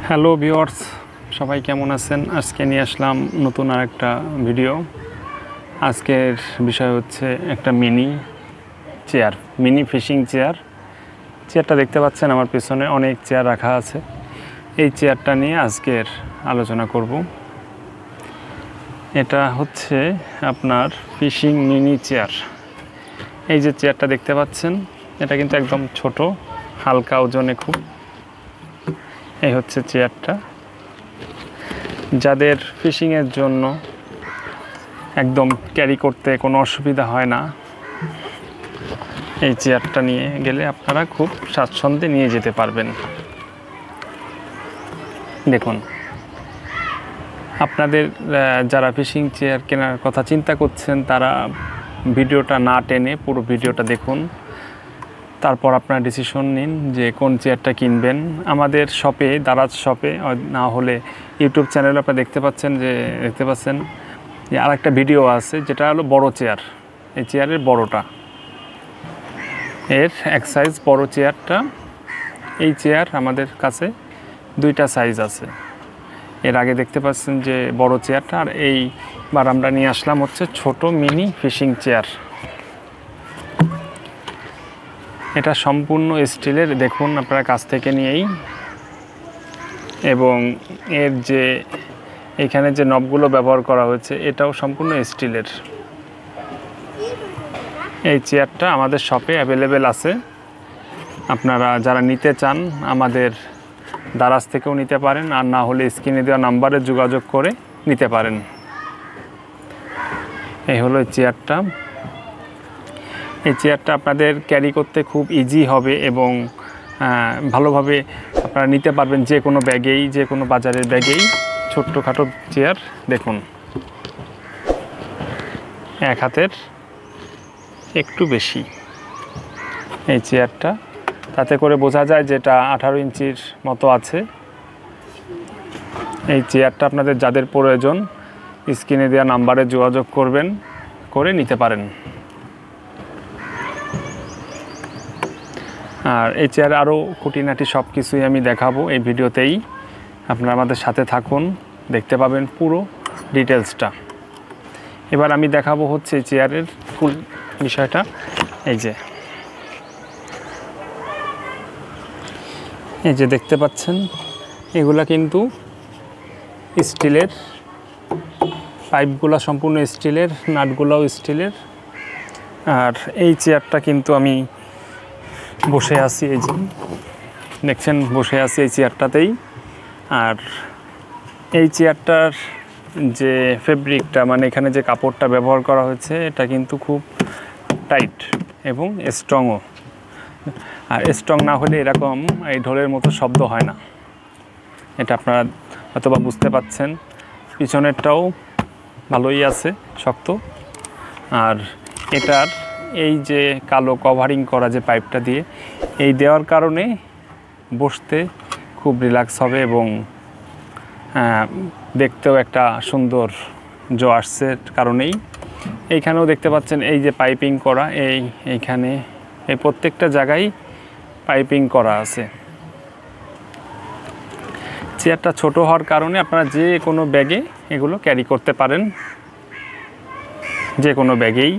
Hello viewers, সবাই কেমন আছেন? আজকে নিয়ে আসলাম নতুন আরেকটা ভিডিও। আজকের বিষয় হচ্ছে একটা মিনি ফিশিং চেয়ারটা দেখতে পাচ্ছেন আমার পেছনে অনেক চেয়ার রাখা আছে। এই চেয়ারটা নিয়ে আজকের আলোচনা করব। এটা হচ্ছে আপনার ফিশিং মিনি চেয়ার। এই যে চেয়ারটা দেখতে পাচ্ছেন, এটা কিন্তু একদম ছোট, হালকা ওজনে খুব। এই হচ্ছে চেয়ারটা। যাদের ফিশিংয়ের জন্য একদম ক্যারি করতে কোনো অসুবিধা হয় না, এই চেয়ারটা নিয়ে গেলে আপনারা খুব স্বাচ্ছন্দ্যে নিয়ে যেতে পারবেন। দেখুন, আপনাদের যারা ফিশিং চেয়ার কেনার কথা চিন্তা করছেন, তারা ভিডিওটা না টেনে পুরো ভিডিওটা দেখুন, তারপর আপনারা ডিসিশন নিন যে কোন চেয়ারটা কিনবেন। আমাদের শপে, দারাজ শপে, না হলে ইউটিউব চ্যানেলে আপনারা দেখতে পাচ্ছেন যে আরেকটা ভিডিও আছে, যেটা হলো বড় চেয়ার। এই চেয়ারের বড়টা, এর এক সাইজ বড় চেয়ারটা। এই চেয়ার আমাদের কাছে দুইটা সাইজ আছে। এর আগে দেখতে পাচ্ছেন যে বড় চেয়ারটা, আর এইবার আমরা নিয়ে আসলাম হচ্ছে ছোট মিনি ফিশিং চেয়ার। এটা সম্পূর্ণ স্টিলের, দেখুন আপনারা কাছ থেকে নিয়েই। এবং এর যে এখানে যে নবগুলো ব্যবহার করা হয়েছে, এটাও সম্পূর্ণ স্টিলের। এই চেয়ারটা আমাদের শপে অ্যাভেলেবেল আছে। আপনারা যারা নিতে চান আমাদের দারাজ থেকেও নিতে পারেন, আর না হলে স্ক্রিনে দেওয়া নাম্বারে যোগাযোগ করে নিতে পারেন। এই হলো এই চেয়ারটা। এই চেয়ারটা আপনাদের ক্যারি করতে খুব ইজি হবে এবং ভালোভাবে আপনারা নিতে পারবেন যে কোনো ব্যাগেই, যে কোনো বাজারের ব্যাগেই। ছোট্টখাটো চেয়ার, দেখুন এক হাতের একটু বেশি এই চেয়ারটা। তাতে করে বোঝা যায় যেটা 18 ইঞ্চির মতো আছে। এই চেয়ারটা আপনাদের যাদের প্রয়োজন স্ক্রিনে দেওয়া নাম্বারে যোগাযোগ করবেন, করে নিতে পারেন। আর এই চেয়ারে আরও খুঁটিনাটি সব কিছুই আমি দেখাবো এই ভিডিওতেই। আপনারা আমাদের সাথে থাকুন, দেখতে পাবেন পুরো ডিটেলসটা। এবার আমি দেখাবো হচ্ছে এই চেয়ারের ফুল বিষয়টা। এই যে দেখতে পাচ্ছেন, এগুলা কিন্তু স্টিলের, পাইপগুলো সম্পূর্ণ স্টিলের, নাটগুলোও স্টিলের। আর এই চেয়ারটা কিন্তু আমি বসে আছি, এই যে দেখছেন বসে আছি এই চেয়ারটাতেই। আর এই চেয়ারটার যে ফেব্রিকটা, মানে এখানে যে কাপড়টা ব্যবহার করা হয়েছে, এটা কিন্তু খুব টাইট এবং স্ট্রংও। আর স্ট্রং না হলে এরকম এই ঢোলের মতো শব্দ হয় না। এটা আপনারা হয়তোবা বুঝতে পাচ্ছেন। পিছনেরটাও ভালোই আছে, শক্ত। আর এটার এই যে কালো কভারিং করা যে পাইপটা দিয়ে, এই দেওয়ার কারণে বসতে খুব রিল্যাক্স হবে এবং দেখতেও একটা সুন্দর জো আসছে কারণেই। এইখানেও দেখতে পাচ্ছেন এই যে পাইপিং করা, এইখানে এই প্রত্যেকটা জায়গায় পাইপিং করা আছে। চেয়ারটা ছোট হওয়ার কারণে আপনারা যে কোনো ব্যাগে এগুলো ক্যারি করতে পারেন। যে কোনো ব্যাগেই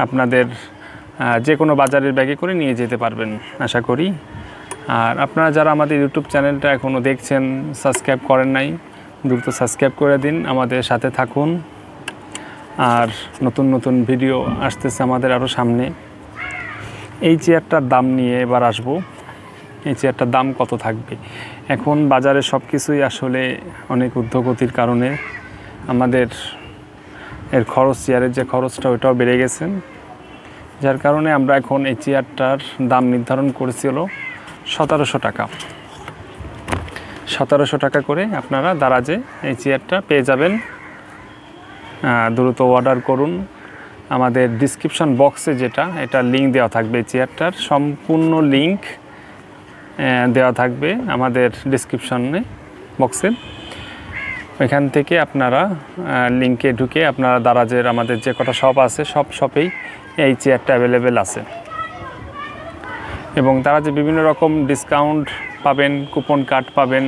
আপনাদের যে কোনো বাজারের ব্যাগে করে নিয়ে যেতে পারবেন আশা করি। আর আপনারা যারা আমাদের ইউটিউব চ্যানেলটা এখনও দেখছেন, সাবস্ক্রাইব করেন নাই, দ্রুত সাবস্ক্রাইব করে দিন, আমাদের সাথে থাকুন। আর নতুন নতুন ভিডিও আসতেছে আমাদের আরও সামনে। এই চেয়ারটার দাম নিয়ে এবার আসবো। এই চেয়ারটার দাম কত থাকবে? এখন বাজারে সব কিছুই আসলে অনেক ঊর্ধ্বগতির কারণে আমাদের এর খরচ, চেয়ারের যে খরচটা, ওইটাও বেড়ে গেছে। যার কারণে আমরা এখন এই চেয়ারটার দাম নির্ধারণ করেছিল 1700 টাকা। 1700 টাকা করে আপনারা দারাজে এই চেয়ারটা পেয়ে যাবেন। দ্রুত অর্ডার করুন। আমাদের ডিসক্রিপশন বক্সে এটা লিঙ্ক দেওয়া থাকবে। এই চেয়ারটার সম্পূর্ণ লিঙ্ক দেওয়া থাকবে আমাদের ডিসক্রিপশনে বক্সে। ওইখান থেকে আপনারা লিঙ্কে ঢুকে আপনারা দারাজের আমাদের যে কটা শপ আছে, সব শপেই এই চেয়ারটা অ্যাভেলেবেল আছে। এবং তারা যে বিভিন্ন রকম ডিসকাউন্ট পাবেন, কুপন কার্ড পাবেন,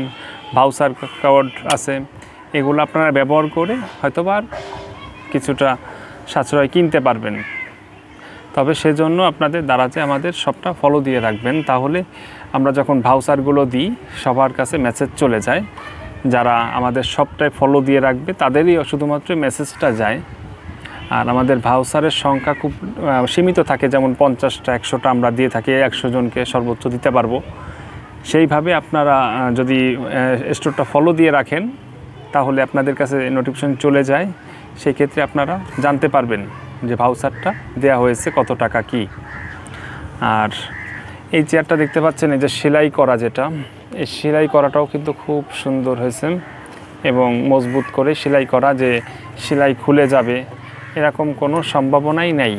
ভাউচার কোড আছে, এগুলো আপনারা ব্যবহার করে হয়তোবা কিছুটা সাশ্রয় কিনতে পারবেন। তবে সেজন্য আপনাদের দারাজে আমাদের সবটা ফলো দিয়ে রাখবেন, তাহলে আমরা যখন ভাউচারগুলো দিই সবার কাছে মেসেজ চলে যায়। যারা আমাদের সবটাই ফলো দিয়ে রাখবে তাদেরই শুধুমাত্র মেসেজটা যায়। আর আমাদের ভাউচারের সংখ্যা খুব সীমিত থাকে, যেমন 50টা 100টা আমরা দিয়ে থাকি, 100 জনকে সর্বোচ্চ দিতে পারবো। সেইভাবে আপনারা যদি স্টোরটা ফলো দিয়ে রাখেন তাহলে আপনাদের কাছে নোটিফিকেশন চলে যায়, সেই ক্ষেত্রে আপনারা জানতে পারবেন যে ভাউচারটা দেয়া হয়েছে কত টাকা কি। আর এই চেয়ারটা দেখতে পাচ্ছেন, এই যে সেলাই করা, যেটা এই সেলাই করাটাও কিন্তু খুব সুন্দর হয়েছে এবং মজবুত করে সেলাই করা, যে সেলাই খুলে যাবে এরকম কোনো সম্ভাবনাই নাই।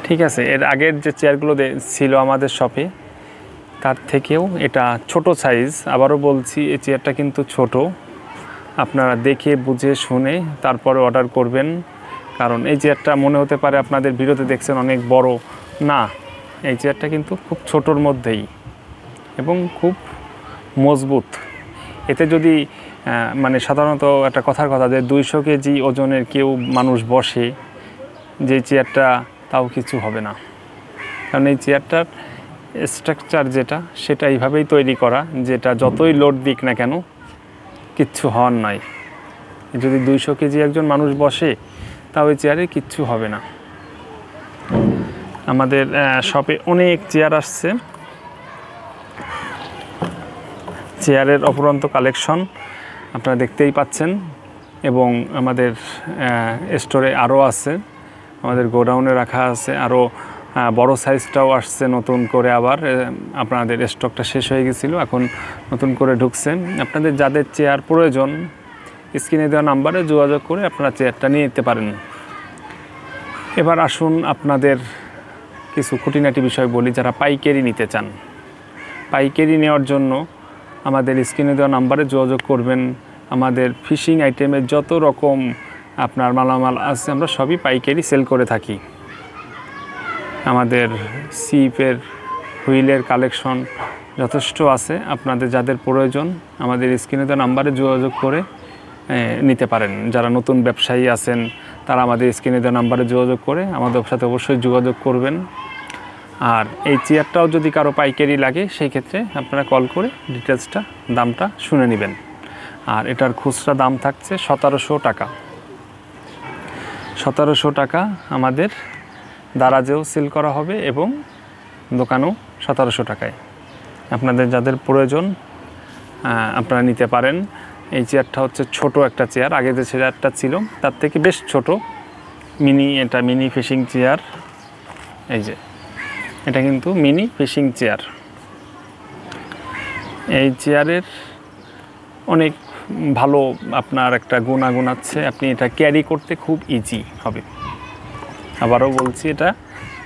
ঠিক আছে, এর আগের যে চেয়ারগুলো ছিল আমাদের শপে তার থেকেও এটা ছোট সাইজ। আবারও বলছি, এই চেয়ারটা কিন্তু ছোট, আপনারা দেখে বুঝে শুনে তারপরে অর্ডার করবেন। কারণ এই চেয়ারটা মনে হতে পারে আপনাদের ভিডিওতে দেখছেন অনেক বড়, না, এই চেয়ারটা কিন্তু খুব ছোটোর মধ্যেই এবং খুব মজবুত। এতে যদি মানে সাধারণত একটা কথার কথা যে 200 কেজি ওজনের কেউ মানুষ বসে যে চেয়ারটা, তাও কিছু হবে না। কারণ এই চেয়ারটার স্ট্রাকচার যেটা সেটা এইভাবেই তৈরি করা, যেটা যতই লোড দিক না কেন কিচ্ছু হওয়ার নয়। যদি 200 কেজি একজন মানুষ বসে তাও এই চেয়ারে কিচ্ছু হবে না। আমাদের শপে অনেক চেয়ার আসছে, চেয়ারের অফুরন্ত কালেকশন আপনারা দেখতেই পাচ্ছেন। এবং আমাদের স্টোরে আরও আছে, আমাদের গোডাউনে রাখা আছে আরও বড় সাইজটাও আসছে নতুন করে। আবার আপনাদের স্টকটা শেষ হয়ে গেছিলো, এখন নতুন করে ঢুকছে। আপনাদের যাদের চেয়ার প্রয়োজন স্ক্রিনে দেওয়া নাম্বারে যোগাযোগ করে আপনারা চেয়ারটা নিয়ে নিতে পারেন। এবার আসুন আপনাদের কিছু খুঁটিনাটি বিষয় বলি। যারা পাইকারি নিতে চান, পাইকারি নেওয়ার জন্য আমাদের স্ক্রিনে দেওয়া নাম্বারে যোগাযোগ করবেন। আমাদের ফিশিং আইটেমের যত রকম আপনার মালামাল আছে আমরা সবই পাইকারি সেল করে থাকি। আমাদের সিপের হুইলের কালেকশন যথেষ্ট আছে, আপনাদের যাদের প্রয়োজন আমাদের স্ক্রিনে দেওয়া নাম্বারে যোগাযোগ করে নিতে পারেন। যারা নতুন ব্যবসায়ী আছেন তারা আমাদের স্ক্রিনে দেওয়া নাম্বারে যোগাযোগ করে আমাদের সাথে অবশ্যই যোগাযোগ করবেন। আর এই চেয়ারটাও যদি কারো পাইকারি লাগে সেই ক্ষেত্রে আপনারা কল করে ডিটেলসটা দামটা শুনে নেবেন। আর এটার খুচরা দাম থাকছে 1700 টাকা। 1700 টাকা আমাদের দারাজেও সেল করা হবে এবং দোকানেও 1700 টাকায়। আপনাদের যাদের প্রয়োজন আপনারা নিতে পারেন। এই চেয়ারটা হচ্ছে ছোট একটা চেয়ার, আগে যে চেয়ারটা ছিল তার থেকে বেশ ছোট, মিনি, এটা মিনি ফিশিং চেয়ার। এই যে এটা কিন্তু মিনি ফিশিং চেয়ার। এই চেয়ারের অনেক ভালো আপনার একটা গুণাগুণ আছে, আপনি এটা ক্যারি করতে খুব ইজি হবে। আবারও বলছি, এটা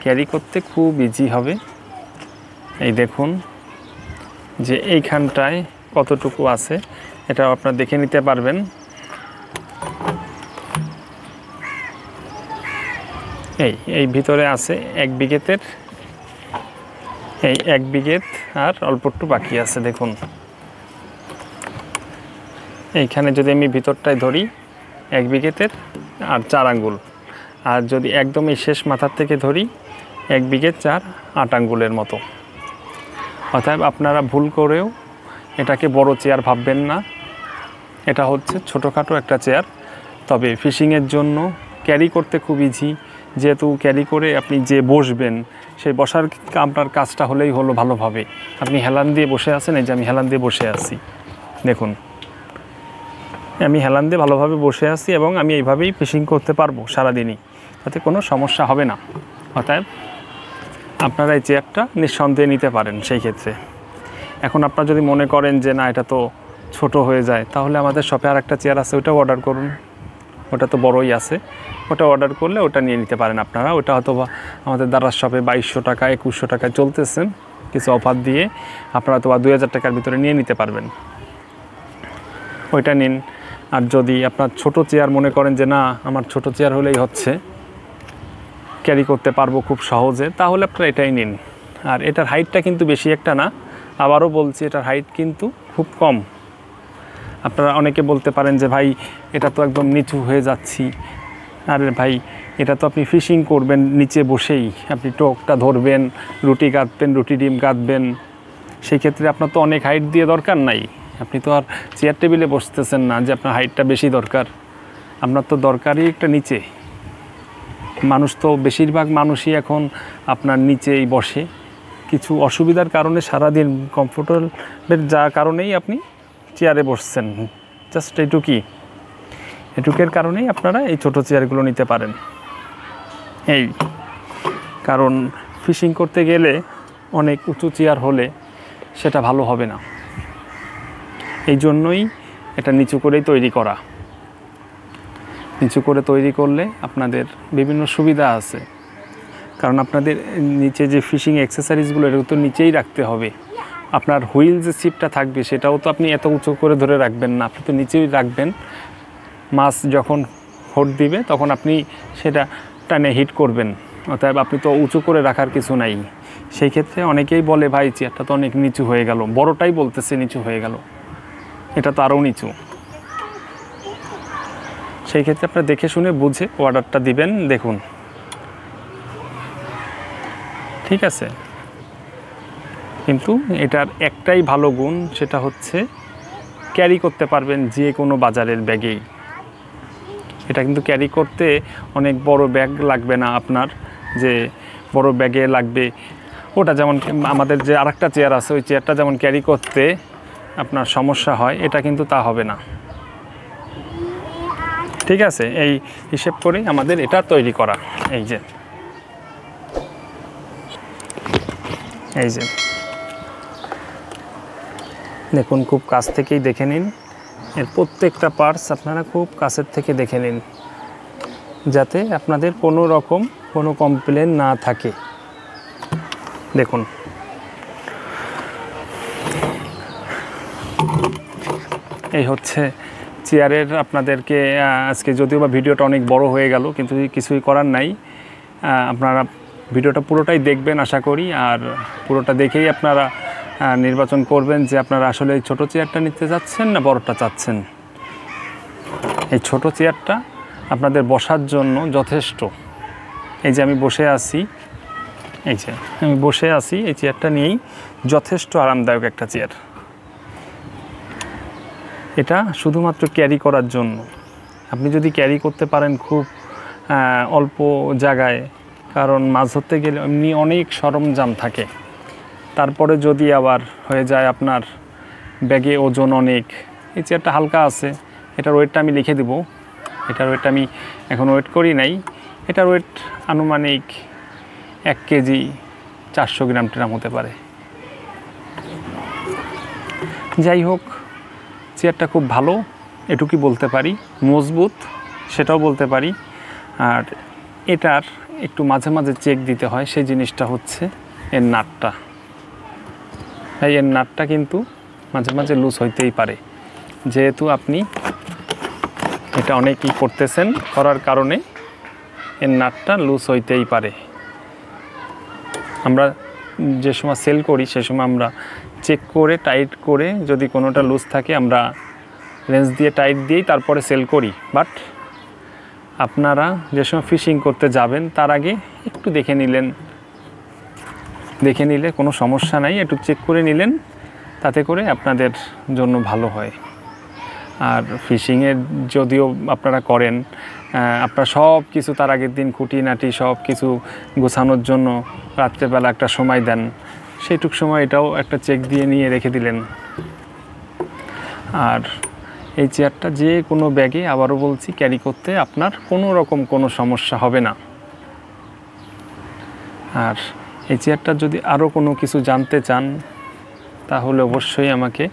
ক্যারি করতে খুব ইজি হবে। এই দেখুন যে এইখানটায় কতটুকু আছে এটা আপনারা দেখে নিতে পারবেন। এই ভিতরে আছে 1 বিঘেতের, এই 1 বিঘেত আর অল্প একটু বাকি আছে। দেখুন এইখানে যদি আমি ভিতরটায় ধরি 1 বিঘেতের আর 4 আঙ্গুল, আর যদি একদমই শেষ মাথার থেকে ধরি 1 বিঘেত 4 8 আঙ্গুলের মতো। অতএব আপনারা ভুল করেও এটাকে বড় চেয়ার ভাববেন না, এটা হচ্ছে ছোটোখাটো একটা চেয়ার। তবে ফিশিংয়ের জন্য ক্যারি করতে খুব ইজি, যেহেতু ক্যারি করে আপনি যে বসবেন সেই বসার আপনার কাজটা হলেই হলো ভালোভাবে। আপনি হেলান দিয়ে বসে আছেন, এই যে আমি হেলান দিয়ে বসে আছি, দেখুন আমি হেলান দিয়ে ভালোভাবে বসে আছি এবং আমি এইভাবেই ফিশিং করতে পারবো সারাদিনই, তাতে কোনো সমস্যা হবে না। অতএব আপনারা এই চেয়ারটা নিঃসন্দেহে নিতে পারেন সেই ক্ষেত্রে। এখন আপনারা যদি মনে করেন যে না এটা তো ছোট হয়ে যায়, তাহলে আমাদের শপে আর একটা চেয়ার আছে, ওটাও অর্ডার করুন, ওটা তো বড়ই আছে, ওটা অর্ডার করলে ওটা নিয়ে নিতে পারেন আপনারা। ওটা হয়তো আমাদের দারাজ শপে 2200 টাকা 2100 টাকায় চলতেছেন, কিছু অফার দিয়ে আপনারা তো 2000 টাকার ভিতরে নিয়ে নিতে পারবেন, ওইটা নিন। আর যদি আপনার ছোট চেয়ার মনে করেন যে না আমার ছোট চেয়ার হলেই হচ্ছে, ক্যারি করতে পারবো খুব সহজে, তাহলে আপনারা এটাই নিন। আর এটার হাইটটা কিন্তু বেশি একটা না, আবারও বলছি এটার হাইট কিন্তু খুব কম। আপনারা অনেকে বলতে পারেন যে ভাই এটা তো একদম নিচু হয়ে যাচ্ছি। আরে ভাই এটা তো আপনি ফিশিং করবেন নিচে বসেই, আপনি টোকটা ধরবেন, রুটি গাঁথবেন, রুটি ডিম গাঁথবেন, সেই ক্ষেত্রে আপনার তো অনেক হাইট দিয়ে দরকার নাই। আপনি তো আর চেয়ার টেবিলে বসতেছেন না যে আপনার হাইটটা বেশি দরকার, আপনার তো দরকারই একটা নিচে। মানুষ তো বেশিরভাগ মানুষই এখন আপনার নিচেই বসে, কিছু অসুবিধার কারণে সারাদিন কমফোর্টেবলের যা কারণেই আপনি চেয়ারে বসছেন, জাস্ট এটুকের কারণেই আপনারা এই ছোট চেয়ারগুলো নিতে পারেন। এই কারণ ফিশিং করতে গেলে অনেক উঁচু চেয়ার হলে সেটা ভালো হবে না, এই জন্যই এটা নিচু করেই তৈরি করা। নিচু করে তৈরি করলে আপনাদের বিভিন্ন সুবিধা আছে, কারণ আপনাদের নিচে যে ফিশিং অ্যাক্সেসরিজগুলো এটা তো নিচেই রাখতে হবে। আপনার হুইল যে ছিপটা থাকবে সেটাও তো আপনি এত উঁচু করে ধরে রাখবেন না, আপনি তো নিচেই রাখবেন। মাছ যখন হোট দিবে তখন আপনি সেটা টানে হিট করবেন, অতএব আপনি তো উঁচু করে রাখার কিছু নাই। সেই ক্ষেত্রে অনেকেই বলে ভাই চেয়ারটা তো অনেক নিচু হয়ে গেল, বড়টাই বলতেছে নিচু হয়ে গেল, এটা তো আরও নিচু। সেই ক্ষেত্রে আপনারা দেখে শুনে বুঝে অর্ডারটা দিবেন। দেখুন, ঠিক আছে। কিন্তু এটার একটাই ভালো গুণ, সেটা হচ্ছে ক্যারি করতে পারবেন যে কোনো বাজারের ব্যাগেই। এটা কিন্তু ক্যারি করতে অনেক বড় ব্যাগ লাগবে না আপনার, যে বড় ব্যাগে লাগবে ওটা। যেমন আমাদের যে আরেকটা চেয়ার আছে, ওই চেয়ারটা যেমন ক্যারি করতে আপনার সমস্যা হয়, এটা কিন্তু তা হবে না। ঠিক আছে, এই হিসেব করেই আমাদের এটা তৈরি করা। এই যে দেখুন, খুব কাছ থেকেই দেখে নিন, এর প্রত্যেকটা পার্টস আপনারা খুব কাছের থেকে দেখে নিন, যাতে আপনাদের কোনো রকম কোনো কমপ্লেন না থাকে। দেখুন, এই হচ্ছে চেয়ারের আপনাদেরকে আজকে, যদিও বা ভিডিওটা অনেক বড় হয়ে গেল, কিন্তু কিছুই করার নাই। আপনারা ভিডিওটা পুরোটাই দেখবেন আশা করি, আর পুরোটা দেখেই আপনারা নির্বাচন করবেন যে আপনারা আসলে এই ছোটো চেয়ারটা নিতে চাচ্ছেন না বড়টা চাচ্ছেন। এই ছোটো চেয়ারটা আপনাদের বসার জন্য যথেষ্ট। এই যে আমি বসে আছি, এই চেয়ারটা নিয়েই যথেষ্ট আরামদায়ক একটা চেয়ার। এটা শুধুমাত্র ক্যারি করার জন্য। আপনি যদি ক্যারি করতে পারেন খুব অল্প জায়গায়, কারণ মাছ ধরতে গেলে এমনি অনেক সরঞ্জাম থাকে, তারপরে যদি আবার হয়ে যায় আপনার ব্যাগে ওজন অনেক। এই চেয়ারটা হালকা আছে, এটার ওয়েটটা আমি লিখে দেব। এটার ওয়েট আমি এখন ওয়েট করি নাই, এটার ওয়েট আনুমানিক 1 কেজি 400 গ্রাম ট্রাম হতে পারে। যাই হোক, চেয়ারটা খুব ভালো, এটুকুই বলতে পারি। মজবুত সেটাও বলতে পারি। আর এটার একটু মাঝে মাঝে চেক দিতে হয়, সেই জিনিসটা হচ্ছে এর নাটটা। এর নাটটা কিন্তু মাঝে মাঝে লুজ হইতেই পারে, যেহেতু আপনি এটা অনেকই করতেছেন, করার কারণে এর নাটটা লুজ হইতেই পারে। আমরা যে সময় সেল করি সে সময় আমরা চেক করে টাইট করে, যদি কোনোটা লুজ থাকে আমরা রেঞ্জ দিয়ে টাইট দিয়েই তারপরে সেল করি। বাট আপনারা যে সময় ফিশিং করতে যাবেন তার আগে একটু দেখে নিলে কোনো সমস্যা নাই, একটু চেক করে নিলেন, তাতে করে আপনাদের জন্য ভালো হয়। আর ফিশিংয়ের যদিও আপনারা করেন, আপনারা সব কিছু তার আগের দিন খুঁটিনাটি সব কিছু গোছানোর জন্য রাত্রেবেলা একটা সময় দেন, সেইটুক সময় এটাও একটা চেক দিয়ে নিয়ে রেখে দিলেন। আর এই চেয়ারটা যে কোনো ব্যাগে, আবারও বলছি, ক্যারি করতে আপনার কোনো রকম কোনো সমস্যা হবে না। আর এই চেয়ারটা যদি আরও কোনো কিছু জানতে চান তাহলে অবশ্যই আমাকে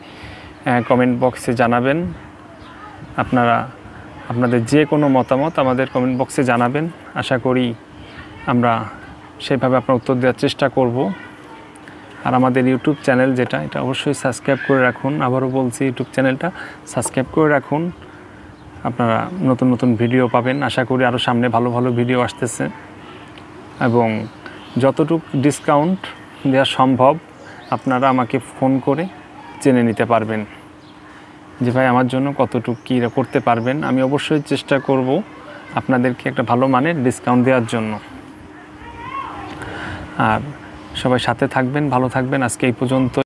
কমেন্ট বক্সে জানাবেন। আপনাদের যে কোনো মতামত আমাদের কমেন্ট বক্সে জানাবেন, আশা করি আমরা সেভাবে আপনার উত্তর দেওয়ার চেষ্টা করব। আর আমাদের ইউটিউব চ্যানেল যেটা, এটা অবশ্যই সাবস্ক্রাইব করে রাখুন। আবারও বলছি, ইউটিউব চ্যানেলটা সাবস্ক্রাইব করে রাখুন, আপনারা নতুন নতুন ভিডিও পাবেন। আশা করি আরও সামনে ভালো ভালো ভিডিও আসতেছে, এবং যতটুকু ডিসকাউন্ট দেওয়া সম্ভব আপনারা আমাকে ফোন করে জেনে নিতে পারবেন যে ভাই আমার জন্য কতটুকু কী করতে পারবেন। আমি অবশ্যই চেষ্টা করব আপনাদেরকে একটা ভালো মানের ডিসকাউন্ট দেওয়ার জন্য। আর সবাই সাথে থাকবেন, ভালো থাকবেন। আজকে এই পর্যন্ত।